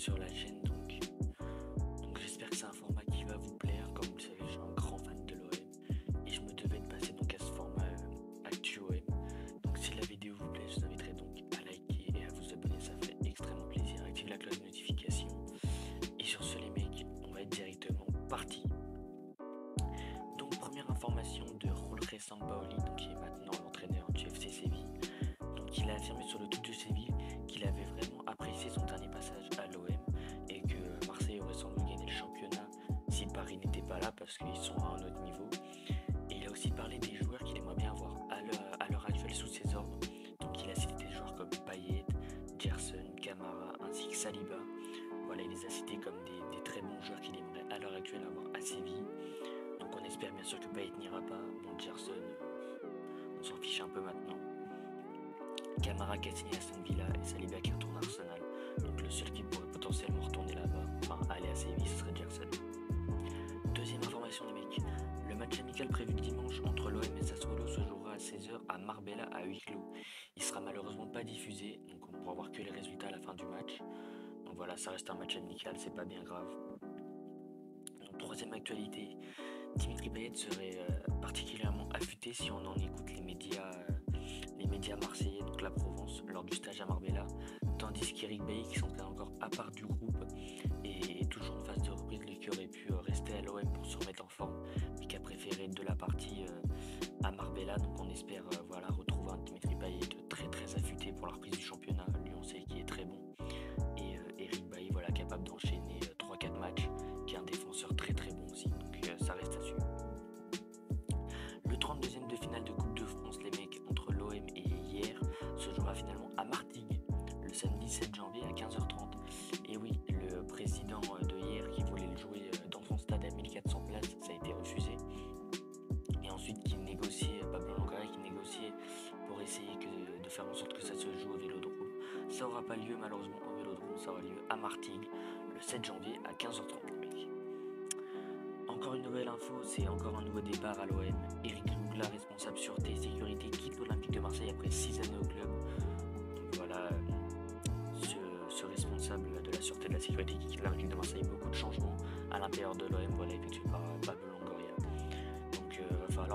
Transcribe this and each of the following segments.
sur la chaîne. Donc j'espère que c'est un format qui va vous plaire. Comme vous le savez, je suis un grand fan de l'OM et je me devais de passer donc à ce format Actu OM. Donc si la vidéo vous plaît, je vous inviterai donc à liker et à vous abonner, ça fait extrêmement plaisir. Activez la cloche de notification. Et sur ce les mecs, on va être directement parti. Donc première information de Jorge Sampaoli, donc qui est maintenant l'entraîneur du FC Séville. Donc il a affirmé sur le tweet de Séville qu'il avait vraiment apprécié son dernier passage à l'OM et que Marseille aurait sans doute gagné le championnat si Paris n'était pas là parce qu'ils sont à un autre niveau. Et il a aussi parlé des joueurs qu'il aimerait bien avoir à l'heure actuelle sous ses ordres. Donc il a cité des joueurs comme Payet, Gerson, Camara ainsi que Saliba. Voilà, il les a cités comme des très bons joueurs qu'il aimerait à l'heure actuelle avoir à Séville. Donc on espère bien sûr que Payet n'ira pas. Bon, Gerson, on s'en fiche un peu maintenant. Camara qui a signé à Aston Villa et Saliba qui retourne à Arsenal. Donc le seul qui pourrait potentiellement retourner là-bas, enfin aller à Séville, ce serait Gerson. Deuxième information les mecs, le match amical prévu dimanche entre l'OM et Sassuolo se jouera à 16h à Marbella à huis clos. Il sera malheureusement pas diffusé, donc on pourra voir que les résultats à la fin du match. Donc voilà, ça reste un match amical, c'est pas bien grave. Donc, troisième actualité, Dimitri Payet serait particulièrement affûté si on en écoute les médias marseillais, donc la Provence, lors du stage à Marbella, tandis qu'Eric Bailly, qui s'entraîne encore à part du groupe et est toujours en phase de reprise, lui qui aurait pu rester à l'OM pour se remettre en forme, mais qui a préféré de la partie à Marbella. Donc on espère retrouver un Dimitri Payet très très affûté pour la reprise du championnat. Lui on sait qu'il est très bon. Et Eric Bailly capable d'enchaîner 3-4 matchs, qui est un défenseur très très bon aussi, donc ça reste à suivre. Le 32e de finale de Coupe de France les mecs entre l'OM et hier se jouera finalement à Martigues le samedi 7 janvier à 15h30. Et oui, le président de hier qui voulait le jouer dans son stade à 1400 places, ça a été refusé. Et ensuite qui négociait, Pablo Longoria qui négociait pour essayer de faire en sorte que ça se joue au Vélodrome. Ça aura pas lieu malheureusement au Vélodrome, ça aura lieu à Martigues le 7 janvier à 15h30 les mecs. Encore une nouvelle info, c'est encore un nouveau départ à l'OM. Eric Lougla, responsable sûreté et sécurité, quitte l'Olympique de Marseille après 6 années au club. Donc voilà, ce responsable de la sûreté et de la sécurité qui quitte l'Olympique de Marseille, beaucoup de changements à l'intérieur de l'OM, effectués par Pablo Longoria. Donc va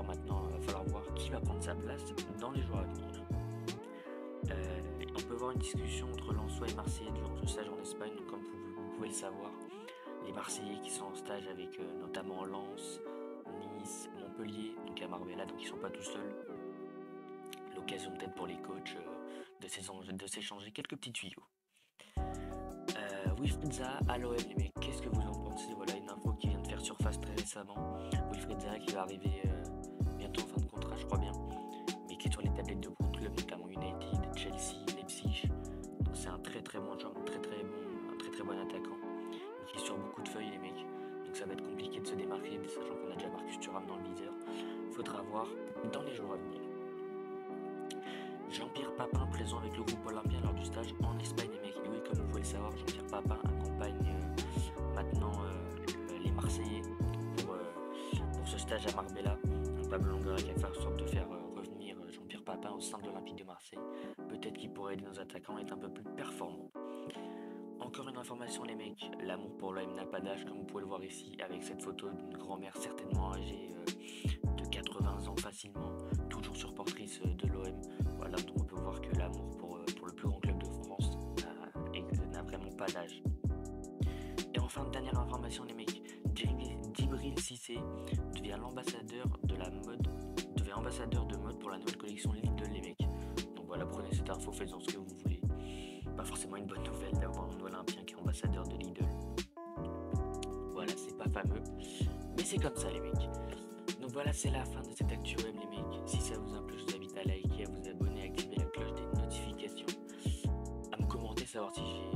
falloir voir qui va prendre sa place dans les jours à venir. On peut voir une discussion entre Lensois et Marseillais durant ce stage en Espagne, donc comme vous pouvez le savoir. Les Marseillais qui sont en stage avec notamment Lens, Nice, Montpellier, donc à Marbella, donc ils sont pas tout seuls. L'occasion peut-être pour les coachs de s'échanger quelques petits tuyaux. Wilfried Zaha à l'OM les mecs, qu'est-ce que vous en pensez? Voilà une info qui vient de faire surface très récemment. Wilfried Zaha qui va arriver bientôt en fin de contrat je crois bien, mais qui est sur les tablettes de beaucoup de clubs, notamment United, Chelsea, Leipzig. Donc c'est un très très bon joueur, un très très bon attaquant. Qui est sur beaucoup de feuilles les mecs, donc ça va être compliqué de se démarquer, sachant qu'on a déjà Marcus Thuram dans le viseur. Faudra voir dans les jours à venir. Jean-Pierre Papin présent avec le groupe olympien lors du stage en Espagne les mecs. Et oui, comme vous pouvez le savoir, Jean-Pierre Papin accompagne maintenant les Marseillais pour ce stage à Marbella. Donc Pablo Longoria qui va faire en sorte de faire revenir Jean-Pierre Papin au sein de l'Olympique de Marseille. Peut-être qu'il pourrait aider nos attaquants à être un peu plus performants. Encore une information les mecs, l'amour pour l'OM n'a pas d'âge, comme vous pouvez le voir ici avec cette photo d'une grand-mère certainement âgée de 80 ans facilement, toujours supportrice de l'OM. Voilà, donc on peut voir que l'amour pour le plus grand club de France n'a vraiment pas d'âge. Et enfin, dernière information les mecs, Djibril Cissé devient ambassadeur de mode pour la nouvelle collection Lidl les mecs. Donc voilà, prenez cette info, faites-en ce que vous voulez. Pas forcément une bonne nouvelle d'avoir un Olympien qui est ambassadeur de Lidl. Voilà, c'est pas fameux, mais c'est comme ça les mecs. Donc voilà, c'est la fin de cette Actu OM les mecs. Si ça vous a plu, je vous invite à liker, à vous abonner, à activer la cloche des notifications, à me commenter, savoir si j'ai